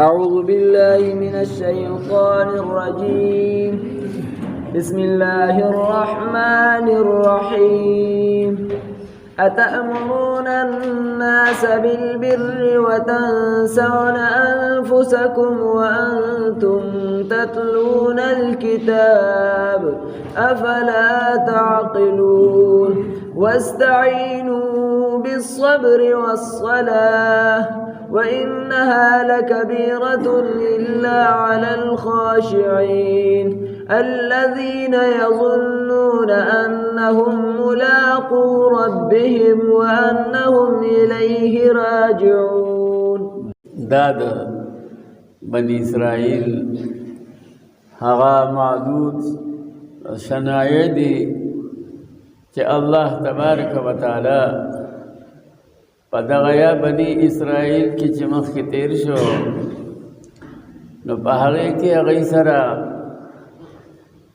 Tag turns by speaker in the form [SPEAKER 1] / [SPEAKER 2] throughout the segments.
[SPEAKER 1] أعوذ بالله من الشيطان الرجيم. بسم الله الرحمن الرحيم. أتأمرون الناس بالبر وتنسون أنفسكم وأنتم تتلون الكتاب أفلا تعقلون واستعينوا بالصبر والصلاة وإنها لكبيرة إلا على الخاشعين الذين يظنون أنهم ملاقو ربهم وأنهم إليه راجعون.
[SPEAKER 2] داد بني إسرائيل هغا معدود شناعي دي کہ اللہ تبارک و تعالی پدغیا بنی اسرائیل کی چمخ کی تیر شو نو پہاگے کی اغی سرا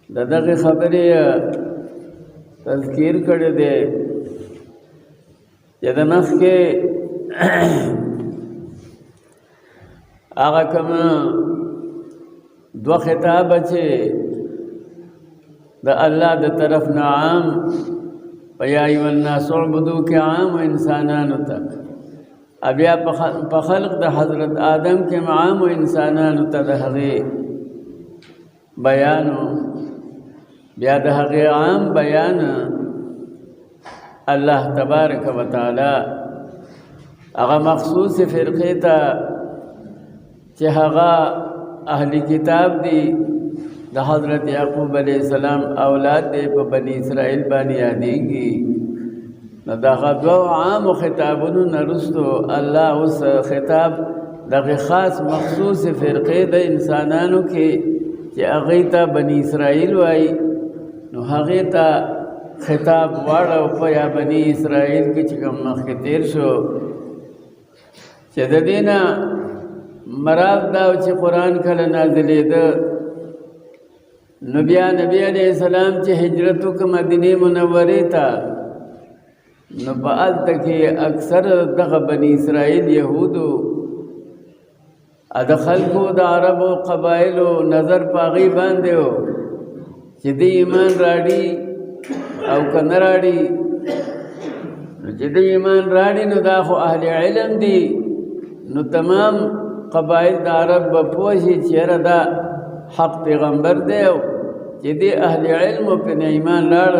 [SPEAKER 2] ددغ خبری تذکیر کردے دے یدنخ کے آغا کم دو خطاب اچھے دا اللہ دا طرف نعام وَيَا أَيُّهَا النَّاسُ اعْبُدُوا کے عام و انسانانو تک اب یا پخلق دا حضرت آدم کے عام و انسانانو تا دا حقی بیانو بیا دا حقی عام بیان اللہ تبارک و تعالی اغا مخصوص فرقی تا چہغا اہلی کتاب دی دا حضرت یعقوب علیہ السلام اولاد دے پا بنی اسرائیل بانی یادیگی دا دو عام خطابونو نرستو اللہ اس خطاب دا خاص مخصوص فرقے دا انسانانو کے کہ اغیتا بنی اسرائیل وائی نو اغیتا خطاب وارا پا یا بنی اسرائیل کی چکم مخطیر شو چہ دا دینا مراد داو چی قرآن کل نازلی دا نبی علیہ السلام چی ہجرتو کا مدینی منوری تا نبعال تکی اکثر دغ بنی اسرائیل یہودو ادخل کو دا عرب و قبائل و نظر پاغی باندے ہو چی دی ایمان راڑی او کن راڑی چی دی ایمان راڑی نو دا خو اہل علم دی نو تمام قبائل دا عرب بپوشی چیر دا حق پیغمبر دے ہو چی دی اہل علم پہ ایمان لار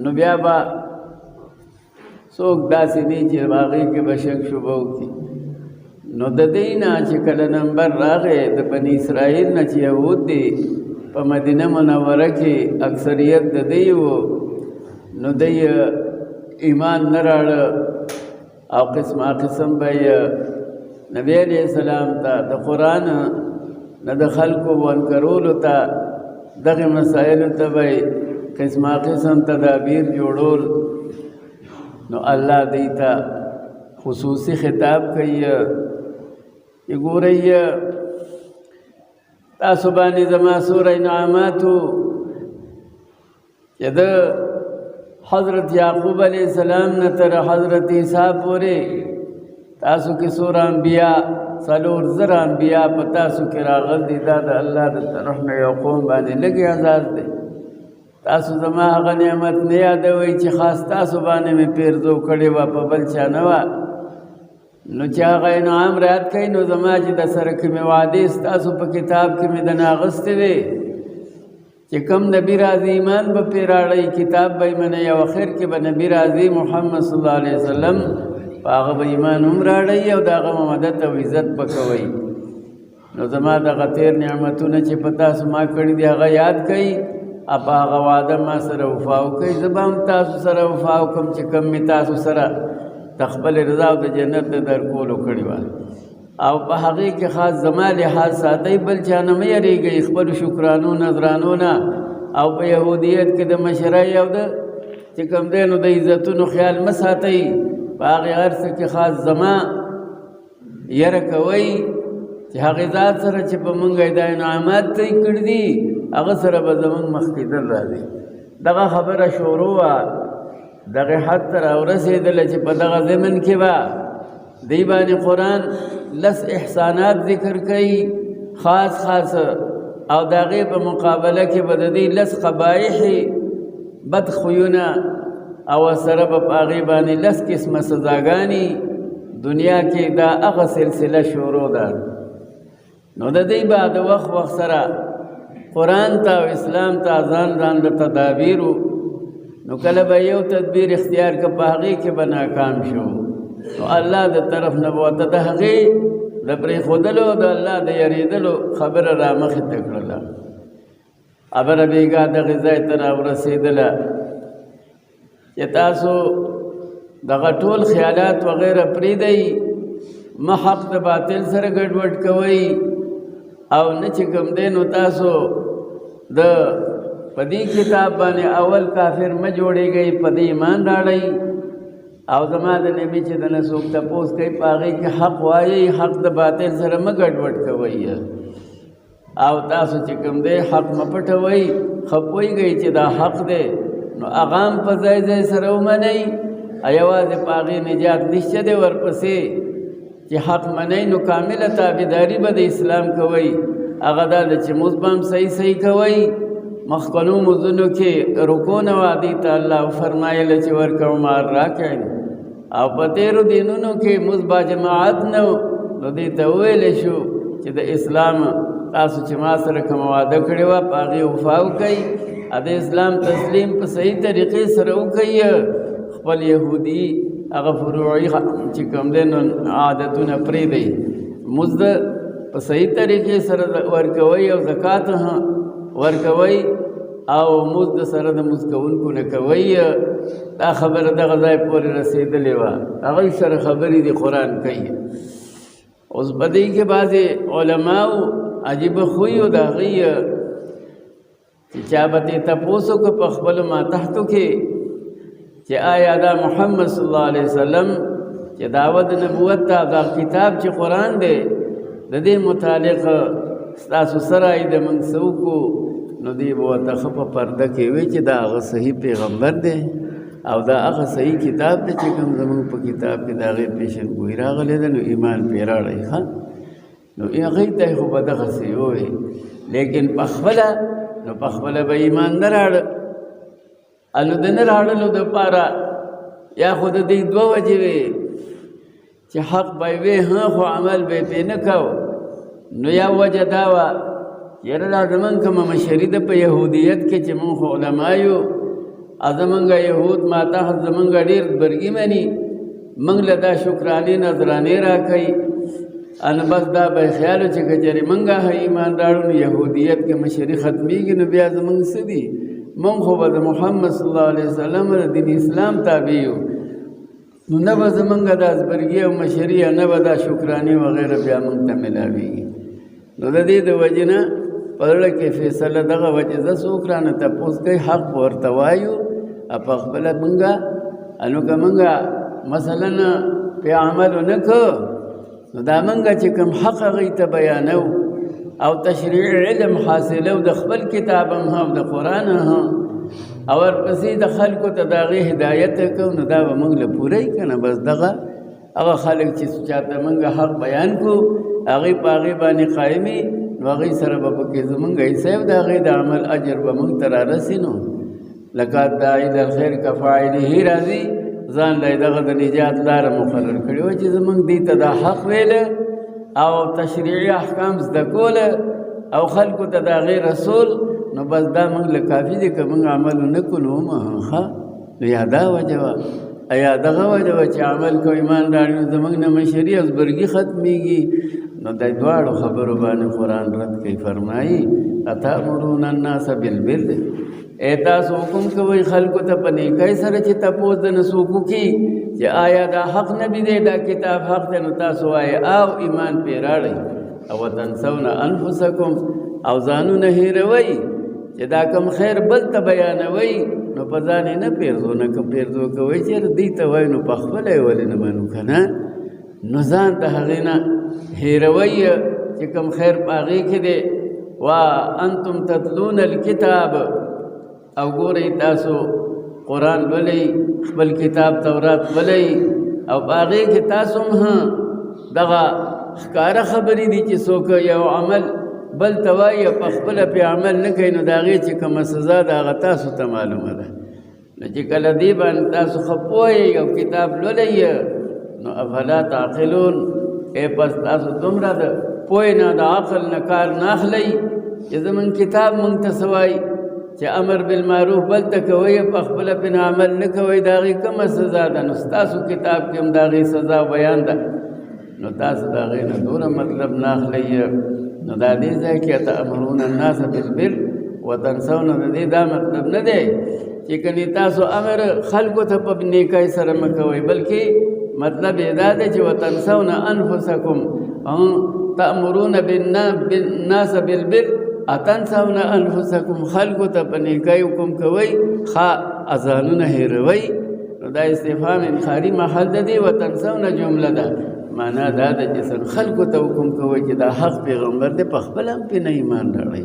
[SPEAKER 2] نو بیا با سوک دا سنی چی باغی کے بشک شبہو کی نو دا دینا چی کل نمبر راغے دا بنی اسرائیل نا چی یہود دی پا مدینہ منورہ کی اکثریت دا دیو نو دی ایمان نراڑ او قسم بای نبی علیہ السلام تا دا قرآن نا دا خلقو وانکرولو تا دغی مسائلو تا بای قسم تدابیر جوڑول نو اللہ دیتا خصوصی خطاب کئی یہ گو رہی تاسبانی زمان سورہ انعاماتو کہ دا حضرت یعقوب علیہ السلام نتر حضرت عیسیٰ پورے تاسو کی سورہ انبیاء سالور زر انبیاء پتاسو کی راغل دی دا اللہ دا طرف میں یقوم بانے لگی عزاز دے تاسو زمان آغا نعمت نیا دوئی چی خاص تاسو بانے میں پیرزو کڑی و پا بلچا نوا نو چی آغا انعام رات کئی نو زمان چی دا سرکی میں وعدیس تاسو پا کتاب کی میں دن آغستے دے چی کم نبی رازی ایمان با پیراڑی کتاب بائی من یا وخیر کی با نبی رازی محمد صلی اللہ علیہ وسلم پاغ با ایمان امراڑی او داغا ممدد و عزت بکوئی نو زمان دا غطیر نعمتو نا چی پتاسو ما کردی دی آغا یاد کئی اپا آغا وعدہ ما سر وفاو کئی زبان تاسو سر وفاو کم چی کم می تاسو سر تخبل رضاو دا جنت در کولو کردی والا او پا حقیق خاص زمان لحاظ ساتھئی بلچانا میں یری گئی اخبر شکرانو نظرانونا او پا یہودیت کے دا مشرائی او دا چکم دینو دا عزتونو خیال مساتھئی پا آغی عرص کے خاص زمان یرکوئی چی حقی ذات سر چی پا منگای دا انعامات تی کردی اغا سر با زمان مخی در را دی دغا خبر شروع دغه حد تر ورسېدله چې په دغه زمن کې به دی باندې قرآن لس احسانات ذکر کوي خاص خاص، او داغه په مقابله کې به د دې لس قبایح بد خویونه او سره په هغې باندې لس قسمه سزاګانې دنیا کې دا هغه سلسله شروع ده. نو د دې به د وخت سره قرآن ته او اسلام ته ځان د تدابیرو، نو کله به یو تدبیر اختیار که په هغې کې به ناکام شو، نو الله د طرف نه به ورته د هغې د پرېښودلو د الله د یریدلو خبره را مخې ته کړله. خبره بېګا دغې ځای ته راورسېدله چې تاسو دغه ټول خیالات وغیره پرېږدئ، مه حق د باطل سره ګډوډ کوئ، او نه چې کوم دی نو تاسو د په دې کتاب باندې اول کافر مه جوړېږئ، په دې ایمان راړئ، او زما د نبي چې دنه څوک تپوس کوي په هغې کې حق وایئ، حق د باطل سره مه ګډوډ کوئ، او تاسو چې کوم دی حق مه پټوئ، ښه پوهېږئ چې دا حق دی نو هغه هم په ځای ځای سره ومنئ، یوازې په هغې نجات نشته دی. ورپسې چې حق منئ نو کامله تابعداري به د اسلام کوئ، هغه دا ده چې مونځ به هم صحیح کوئ. مخکنو مونځونو کې رکوع نه وه، دې ته الله فرمایله چې ورکوع مع الراکعین، او په تېرو دینونو کې مونځ با جماعت نه و، نو دې ته وویلی شو چې د اسلام تاسو چې ما سره کومه وعده کړې وه په هغې وفا وکئ، د اسلام تسلیم په صحیح طریقې سره وکئ، خپل یهودي هغه فروعي چې کوم دی نو عادتونه پرېږدئ، مزد په صحیح طریقې سره ورکوئ او زکات ورکوئ، او مزد سره د مزد کوونکو نه کوئ. دا خبره دغه ځای پورې رسېدلې وه، هغوی سره خبرې د قرآن کوي. اوس په دې کې بعضې علماو عجیبه خوی و د هغوی چې چا به ترې تپوس وکړه په خپلو ماتحتو کې چې آیا دا محمد صلی الله علیه وسلم چې دعوت نبوت ته دا کتاب چې قرآن دی د دې متعلق ستاسو سره یې د موږ څه وکړو، نو دوی به ورته ښه په پرده کې وی چې دا هغه صحیح پیغمبر دی او دا هغه صحیح کتاب دی چې کوم زموږ په کتاب کې د هغې پیشنګویي راغلی ده، نو ایمان پرې راړئ. ښه نو هغې ته یې خو به دغسې ووایي، لیکن پخپله نو پخپله به ایمان نه راړه. نو د نه راړلو دپاره یا خو د دې دوه وجې وې چې حق به یې وې خو عمل به یې پرې نه کو، نو یا وجه دا وه یاره دا زمونږ کومه مشري ده په یهودیت کې چې مونږ خو علما یو، زمونږ یهود ماتحت زمونږ ډېر برګي مني، مونږ له دا شکرانې نذرانې راکوي، نو بس دا به یې خیال و چې که چېرې مونږ ایمان راړو نو یهودیت کې مشري ختمیږي، نو بیا زمونږ څه دي، مونږ خو به د محمد صلی الله علیه وسلم د دین اسلام تابع یو، نو نه به زمونږ دا ازبرګي او مشري یا نه به دا شکرانې وغیره بیا مونږ ته میلاویږي. نو د دې د وجې نه په زړه کې فیصله دغه وجې زه څوک رانه تپوس کوي حق به ورته وایو، په خپله مونږه نو که مونږه مثلا پې عمل ونه کړو نو دا مونږه چې کوم حق هغوی ته بیانو او تشریع علم حاصلو د خپل کتاب هم د قرآن هم، او ورپسې د خلکو ته د هغې هدایت کوو، نو دا به مونږ له پوره یي که نه. بس دغه هغه خلک چې چاته مونږ حق بیان کړو هغوی په هغې باندې قایمي، نو هغوی سره به پکې زمونږ حصه وي، د هغې د عمل اجر به مونږ ته رارسي. نو لکه الداعي الی الخیر کفاعله راځي، ځان له دغه د نجات لاره مقرر کړې وه چې زمونږ دې ته دا حق ویله او تشریعي احکام زده کوله او خلکو ته د هغې رسول، نو بس دا مونږ له کافي دی که مونږ عمل ونه کړو نو ښه. نو یا دا وجه وه یا دغه وجه وه چې عمل کو ایمان راړي نو زمونږ نه مشري او زبرګي ختمیږي. نو د دواړو خبرو باندې قرآن رد کوي، فرمایي اتامرون الناس بالبر، تاسو حکم کوئ خلکو ته په نیکۍ سره چې تپوس د نه څوک وکړي چې آیا دا حق نبي دی، دا کتاب حق دی، نو تاسو وایئ او ایمان پرې راړئ. او وتنسون انفسکم، او ځانونه هېروئ چې دا کوم خیر بل ته بیانوئ، نو په ځان یې نه پیرزو نه پیرزو کوئ چې دوی ته وایي نو پخپله یې ولې نه منو که نه، نو ځان د هغې نه هېروئ چې کوم خیر په هغې کې دی. وانتم تتلون الکتاب، او ګورئ تاسو قرآن لولئ، خپل کتاب تورات لولئ، او باغې کې تاسو هم دغه ښکاره خبرې دي چې څوک یو عمل بل ته وایي په خپله پې عمل نه کوي نو د هغې چې کومه سزا ده هغه تاسو ته معلومه ده نو چې کله دې باندې تاسو ښه پوهئ او کتاب لولی نو افلا تعقلون پس تاسو دومره د پوهې نه د عقل نه کار نه اخلئ چې زموږ کتاب موږ ته څه وایي چې امر بالمعروف بل ته کوئ په خپله پې عمل نه کوئ د هغې کومه سزا ده نو ستاسو کتاب کې هم د هغې سزا بیان ده نو تاسو د هغې نه دومره مطلب نه اخلئ نو دا دې ځای کې تأمرون الناس بالبر وتنسون د دې دا مطلب نه دی چې کني تاسو امر خلکو ته په نیکۍ سره مه کوئ بلکې مطلب یې دا دی چې وتنسون انفسکم تأمرون بالناس بالبر اتنسون انفسکم خلکو ته په نیکۍ حکم کوئ ښه اذانونه هېروئ نو دا استفهام انکاري محل ده دی وتنسون جمله ده معنا دا ده چې خلکو ته حکم کوئ چې دا حق پیغمبر دی په خپله هم پې نه ایمان راوړئ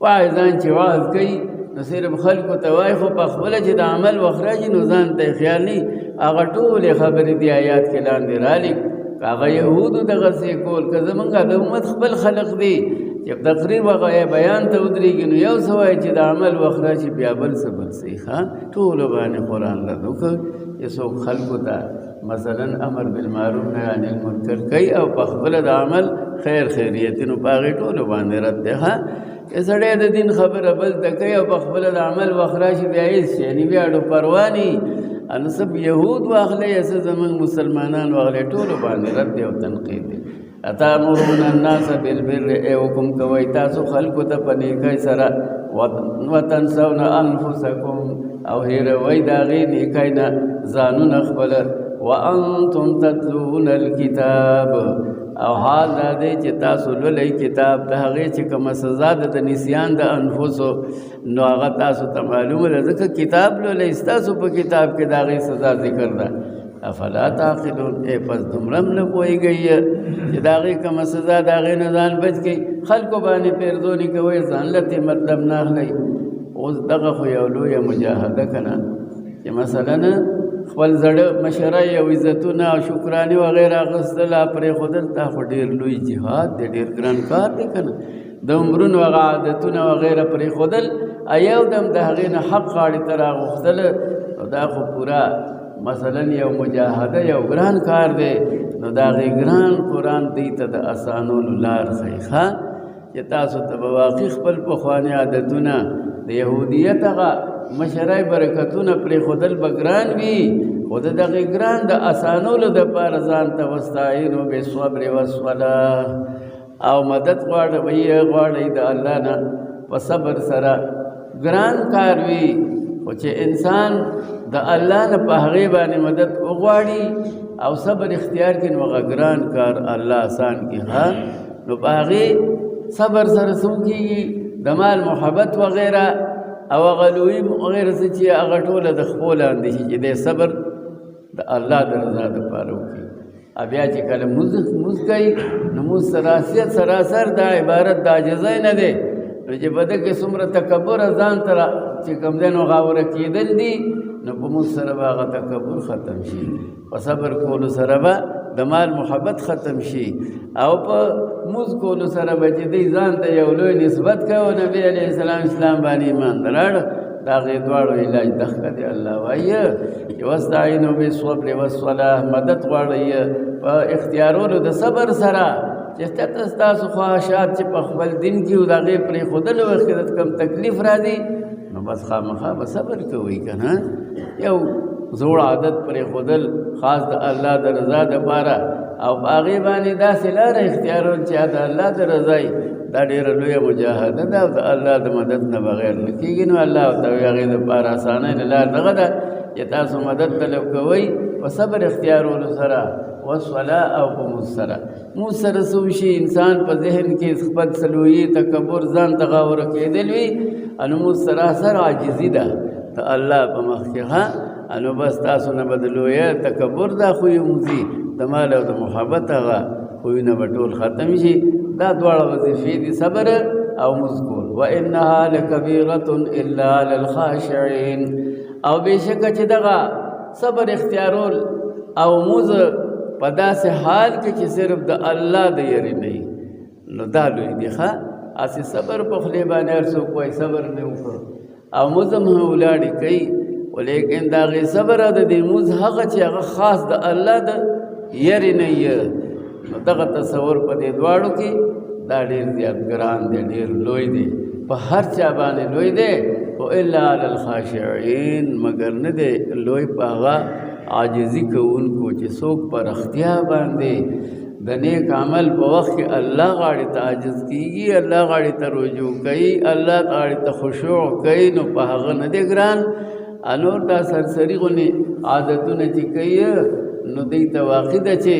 [SPEAKER 2] واعظان چې وعظ کوي نو صرف خلکو ته وایي خو په خپله چې د عمل وخت راشي نو ځان ته یې خیال نه هغه ټولې خبرې دي آیات کې لاندې رالي که هغه یهودو دغسې کول که زمونږ د امت خپل خلق دی چې تقریر هغه بیان ته ودرېږي نو یو څه وایي چې د عمل وخت راشي بیا بل څه بل څه ښه ټولو باندې قرآن رد وکړ چې څوک خلکو ته مثلا امر بالمعروف نهی عن المنکر کوي او په خپله د عمل خیر خیریتي نو په هغې ټولو باندې رد دی ښه چې سړی د دین خبره بل ته کوي او په خپله د عمل وخت راشي بیا هېڅ شی نه بیا اډو پروا نه نو سب یهود واخلئ یا څه زموږ مسلمانان واخلئ ټولو باندې رد دی او تنقید دی اتامرون الناس بالبر حکم کوئ تاسو خلکو ته په نیکۍ سره وتنسون انفسکم او هېروئ د هغې نیکۍ نه ځانونه خپله وانتم تتلون الکتاب او حال دا دی چې تاسو لولی کتاب د هغې چې کومه سزا ده د نسیان د انفسو نو هغه تاسو ته معلومه ده ځکه کتاب لولی ستاسو په کتاب کې د هغې سزا ذکر ده افلا تعقلون پس دومره هم نه پوهېږئ چې د هغې کومه سزا د هغې نه ځان بچ کړئ خلکو باندې پیرزوني کوئ ځان له ترې مطلب نه اخلئ اوس دغه خو یو لویه مجاهده که نه چې مثلا خپل زړه مشره او عزتونه او شکرانې وغیره اخیستل پرېښودل دا خو ډېر لوی جهاد دی ډېر ګران کار دی که نه د عمرونو هغه عادتونه وغیره پرېښودل یو دم د هغې نه حق غاړې ته راغوښتله نو دا خو پوره مثلا یو مجاهده یو ګران کار دی نو د هغې ګران قرآن دوی ته د اسانولو لار ښیي ښه چې تاسو ته به واقعي خپل پخواني عادتونه د یهودیت هغه مشرای برکتونه پرېښودل به ګران وي خو د دغې ګران د اسانولو دپاره ځان ته واستعینو بالصبر والصلاة او مدد غواړئ د الله نه په صبر سره ګران کار وي خو چې انسان د الله نه په هغې باندې مدد وغواړي او صبر اختیار کړي نو هغه ګران کار الله آسان کړي ها نو په هغې صبر سره څه کېږي د مال محبت وغیره او هغه لوی وغیره څه چې هغه ټوله د خپو لاندې شي چې دی صبر د الله د رضا دپاره وکړي بیا چې کله مونځ کوي نو مونځ سراسر دا عبارت د عاجزۍ نه دی نو چې په ده کې څومره تکبر ځان ته چې کوم دی نو غاوره کېدل دي نو په مونځ سره به هغه تکبر ختم شي په صبر کولو سره به د مال محبت ختم شي او په مونځ کولو سره به چې دی ځان ته یو لوی نسبت کوي نبي علیه السلام اسلام باندې ایمان راوړ د هغې دواړو علاج دغه دی الله وایي چې واستعینوا بالصبر والصلاة مدد غواړئ په اختیارولو د صبر سره چې ستاسو خواهشات چې په خپل دین کې و د هغې پرېښودلو وخت کې کوم تکلیف راځي نو بس خامخا به صبر کوئ که نه یو زوړ عادت پرېښودل خاص د الله د رضا دپاره او په هغې باندې داسې لاره اختیارول چې د الله د رضایي دا ډېره لویه مجاهده ده او د الله د مدد نه بغیر نه کېږي نو الله ورته وایي هغې دپاره اسانۍ د لار دغه ده چې تاسو مدد طلب کوئ په صبر اختیارولو سره والصلاة او په مونځ سره مونځ سره څه وشي انسان په ذهن کې خپل سلویي تکبر ځان ته غاوره کېدل وي نو مونځ سراسر عاجزي ده د الله په مخ کې ها نو بس تاسو نه به د لویه تکبر دا خوی وځي د مال او د محبت هغه خویونه به ټول ختم شي دا دواړه وظیفې دي صبر او مونځ کول وانها لکبیرة الا علی الخاشعین او بېشکه چې دغه صبر اختیارول او موز په داسې حال کې چې صرف د الله د یری نه نو دا لوی دی ښه اسې صبر په خولې باندې هر څوک وایي صبر مې وکړ او موز هم ولاړې کوي ولیکن د هغې صبر د دې موز هغه چې هغه خاص د الله د یری نه نو دغه تصور په دې دواړو کې دا ډېر زیات ګران دی ډېر لوی دی په هر چا باندې لوی دی خو الا علی الخاشعین مگر نه دی لوی په هغه عاجزي کوونکو چې څوک په رښتیا باندې د نیک عمل په وخت کې الله غاړې ته عاجز کېږي الله غاړې ته رجوع کوي الله غاړې ته خشوع کوي نو په هغه نه دی ګران انور دا سرسري غونې عادتونه چې کوي نو دی ته واقع ده چې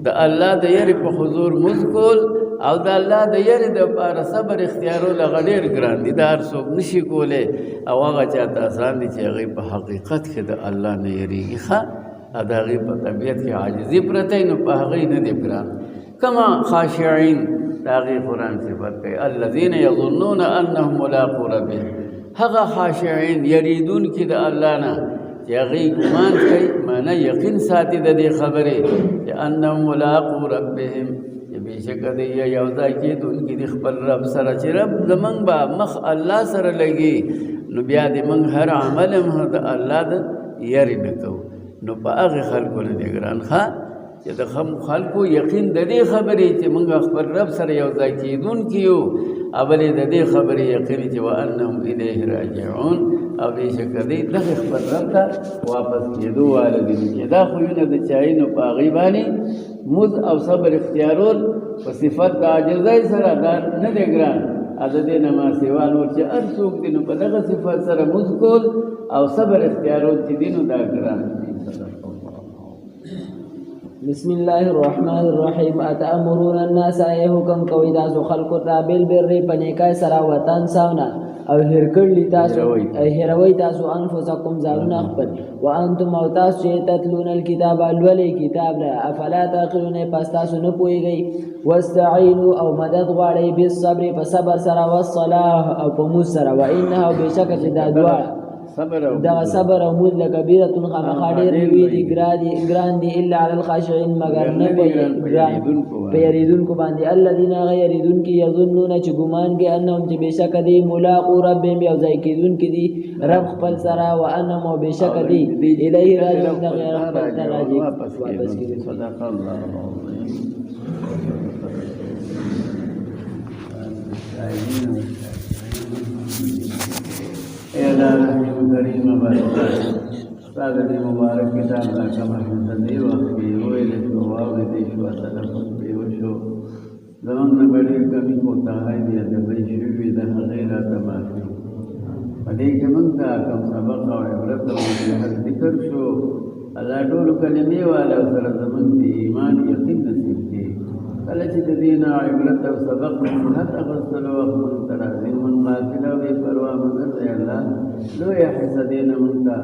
[SPEAKER 2] د الله د یری په حضور مونځ کول او د الله د یری دپاره صبر اختیارول هغه ډېر ګران دي دا هر څوک نشي کولی او هغه چاته اسان دي چې هغوی په حقیقت کې د الله نه یریږي ښه او د هغوی په طبیعت کې عاجزي پرته نو په هغوی نه دی ګران کما خاشعین د هغې قرآن صفت کوي الذین یظنون انهم ملاقو ربهم هغه خاشعین یریدونکي د الله نه چې هغوی ګمان کوي معنی یقین ساتي د دې خبرې چې انهم ملاقو ربهم چې بېشکه دی یو ځای کېدونکي د خپل رب سره چې رب زموږ به مخ الله سره لګي نو بیا د موږ هر عمل هم د الله د یری نه کوو نو په هغې خلکو نه دی ګران ښه چې د خلکو یقین د دې خبرې چې موږ خپل رب سره یو ځای کېدونکي یو اولې د دې خبرې یقین چې وانهم الیه راجعون او بېشکه دی دغه خپل رب ته واپس کېدو واله دي چې دا خویونه د چایي نو په هغې باندې مز او صبر اختیارول په صفت د عاجزۍ سره دا نه دی ګران د دې نه ما سوا نور چې هر څوک دی نو په دغه صفت سره مز کول او صبر اختیارول چې دی نو دا ګران دي
[SPEAKER 1] بسم الله الرحمن الرحیم اتأمرون الناس ای حکم کوي تاسو خلکو ته بالبر په نیکۍ سره وطن ساونه او هرکړلی تاسو هروي تاسو انفسکم ځانونه خپل وانتم او تاسو چې تتلون الكتاب لولي کتاب لا افلا تعقلون پس تاسو نه پوهیږئ واستعینوا او مدد غواړئ بالصبر په صبر سره والصلاح او په موږ سره وانها بشک چې دا دواړه دا صبر او مود لکبیرة خامخا ډېر لوی دي ګران دي الا علی الخاشعین مگر نه په یریدونکو باندې الذین هغه یریدونکي یظنون چې ګمان کوي انهم چې بېشکه دی ملاقو ربهم یو ځای کېدونکي دي رب خپل سره وانهم او بېشکه دی الیه راجعون غیر خپل ته راجع واپس کېږي
[SPEAKER 2] صدق الله اعلا رحیم کریم مبارک سادت مبارک کتاب لا کمر دی وقت کی ہوئے لکھو واوی دیشو تلفظ بیوشو زمان نبڑی کمی کوتا ہے دیا دبئی شوی دہ غیرہ تماشی فلیک منتا کم سبق و عبرت و حد ذکر شو اللہ ڈول کلمی والا سر زمان بی ایمان یقین نصیب کی کلچ دینا عبرت و سبق نصیحت اغسطل و اخمن ترازین من قاتلہ و پروا مگر دے اللہ لو یا حسدین منتا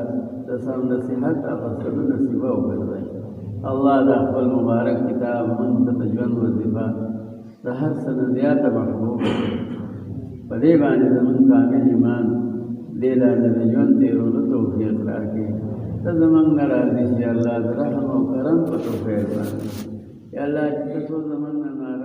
[SPEAKER 2] تسام نصیحت اغسطل نصیبہ و بردائی اللہ دا اقبل مبارک کتاب منتا تجون وزیفہ دا ہر سندیات محبوب پدیبانی زمن کامل ایمان دیلا نبیجون تیرون توفیق راکی تزمن نرازی شی اللہ دا رحم و کرم و توفیق راکی یا اللہ چکسو زمن نارا